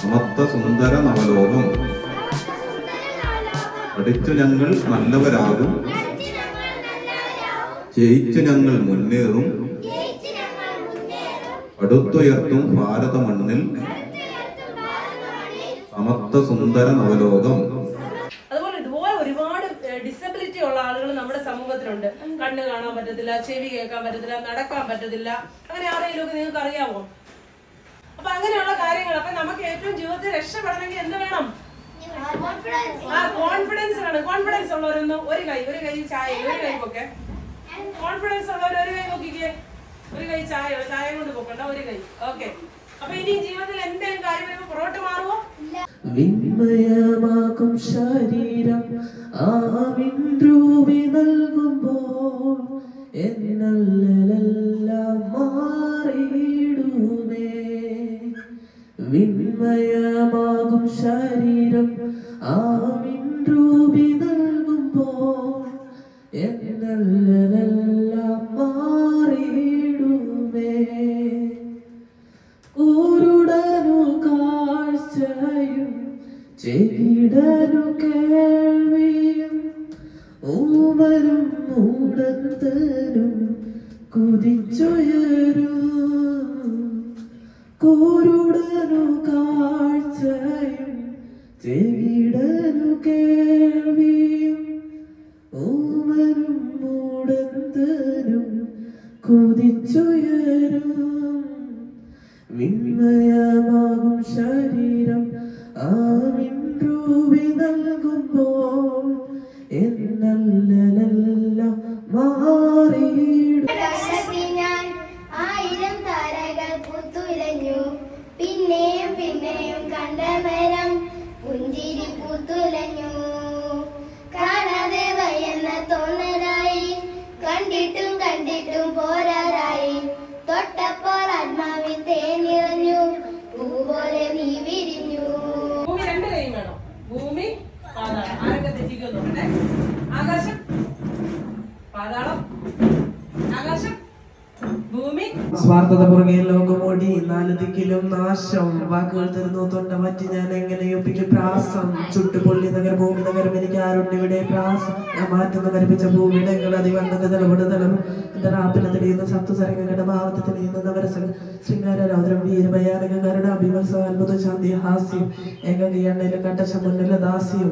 സമത്വ സുന്ദര നവലോകം. പഠിച്ചു ഞങ്ങൾ നല്ലവരാകും, ജയിച്ചു ഞങ്ങൾ മുന്നേറും, അടുത്തുയർത്തും ഭാരത മണ്ണിൽ സമത്വ സുന്ദര നവലോകം. അതുപോലെ ഇതുപോലെ ഒരുപാട് ഡിസബിലിറ്റി ഉള്ള ആളുകൾ നമ്മുടെ സമൂഹത്തിലുണ്ട്. കണ്ണ് കാണാൻ പറ്റത്തില്ല, ചെവി കേൾക്കാൻ പറ്റത്തില്ല, നടക്കാൻ പറ്റത്തില്ല. അങ്ങനെ ആരെങ്കിലും ഒക്കെ നിങ്ങൾക്ക് അറിയാമോ? അപ്പൊ അങ്ങനെയുള്ള കാര്യങ്ങൾ. അപ്പൊ നമുക്ക് ഏറ്റവും ജീവിതത്തിൽ രക്ഷപ്പെടണമെങ്കിൽ എന്ത് വേണം? കോൺഫിഡൻസ് വേണം. കോൺഫിഡൻസ് ഉള്ളവരൊന്നും ഒരു കൈ ചായ, ഒരു കൈ പൊക്കെ. കോൺഫിഡൻസ് ഉള്ളവർ ഒരു കൈ നോക്കിക്കേ. ഒരു കൈ ചായ കൊണ്ട് പൊക്കണ്ട, ഒരു കൈ. ഓക്കെ. അപ്പൊ ഇനി ജീവിതത്തിൽ എന്തെങ്കിലും കാര്യം വരുമ്പോ പുറകോട്ട് മാറുമോ? വിന്മയമാകും ശരീരം ആവിൻ രൂപി നൽകുമ്പോൾ എന്നല്ലെല്ലാം മാറിയിടുമേ. വിന്മയമാകും ശരീരം ആവിൻ രൂപി നൽകുമ്പോൾ എന്നല്ലെല്ലാം മാറിയിടുമേ. കുരുടനു കാഴ്ചയും ചെകിടനു കേൾവിയും ഊമനും മൂടത്തനും കുതിച്ചുയരും. കുരുടനു കാഴ്ചയും ചെകിടനു കേൾവിയും ഊമനും മൂടത്തനും കുതിച്ചുയരും. വിന്മയമാകും ശരീരം ആവിൻ രൂപി നൽകുമ്പോൾ എന്നല്ലെല്ലാം മാറിയിടും. ഞാൻ 1000 താരകൾ പൂത്തുലഞ്ഞു, പിന്നെയും പിന്നെയും കണ്ടമരം പുഞ്ചിരി പൂത്തുലഞ്ഞു. കാണാതെ വയ്യെന്ന തോന്നലായി, കണ്ടിട്ടും കണ്ടിട്ടും പോരാറായി. തൊട്ടപ്പോൾ ആത്മാവിൽ തേനിറഞ്ഞു, പൂപോലെ നീ വിരിഞ്ഞു. ഭൂമി രണ്ട് കൈ വേണം. ഭൂമി, പാതാളം. ആരൊക്കെ തെറ്റിക്കോ നോക്കട്ടെ. ആകാശം, പാതാളം, ആകാശം, ഭൂമി. സ്വാർത്ഥത പുറകെ ലോകമോടി, 4 ദിക്കിലും നാശം. വാക്കുകൾ തീർന്നു തൊണ്ട പറ്റി ഞാൻ എങ്ങനെ ഒപ്പിക്കും പ്രാസം. ചുട്ടുപൊള്ളി നഗരം ഭൂമി നഗരം, എനിക്ക് ആരുണ്ട് ഇവിടെ പ്രാസം. ഞാൻ മാറ്റുന്ന കൽപ്പിച്ച ഭൂമിയിടങ്ങൾ അതിവണ്ണത് തലമുടതലം. എന്റെ റാപ്പിനെ തെളിയുന്ന സപ്തസരങ്ങളുടെ ഭാവത്തെ തെളിയുന്ന നവരസങ്ങൾ. ശൃംഗാര രൗദ്രം വീരഭയാനക കരുണ അഭിമത്സ അത്ഭുത ശാന്തി ഹാസ്യം. ഏകീയണ്ണയിലും കട്ടശമുന്നില ദാസ്യം.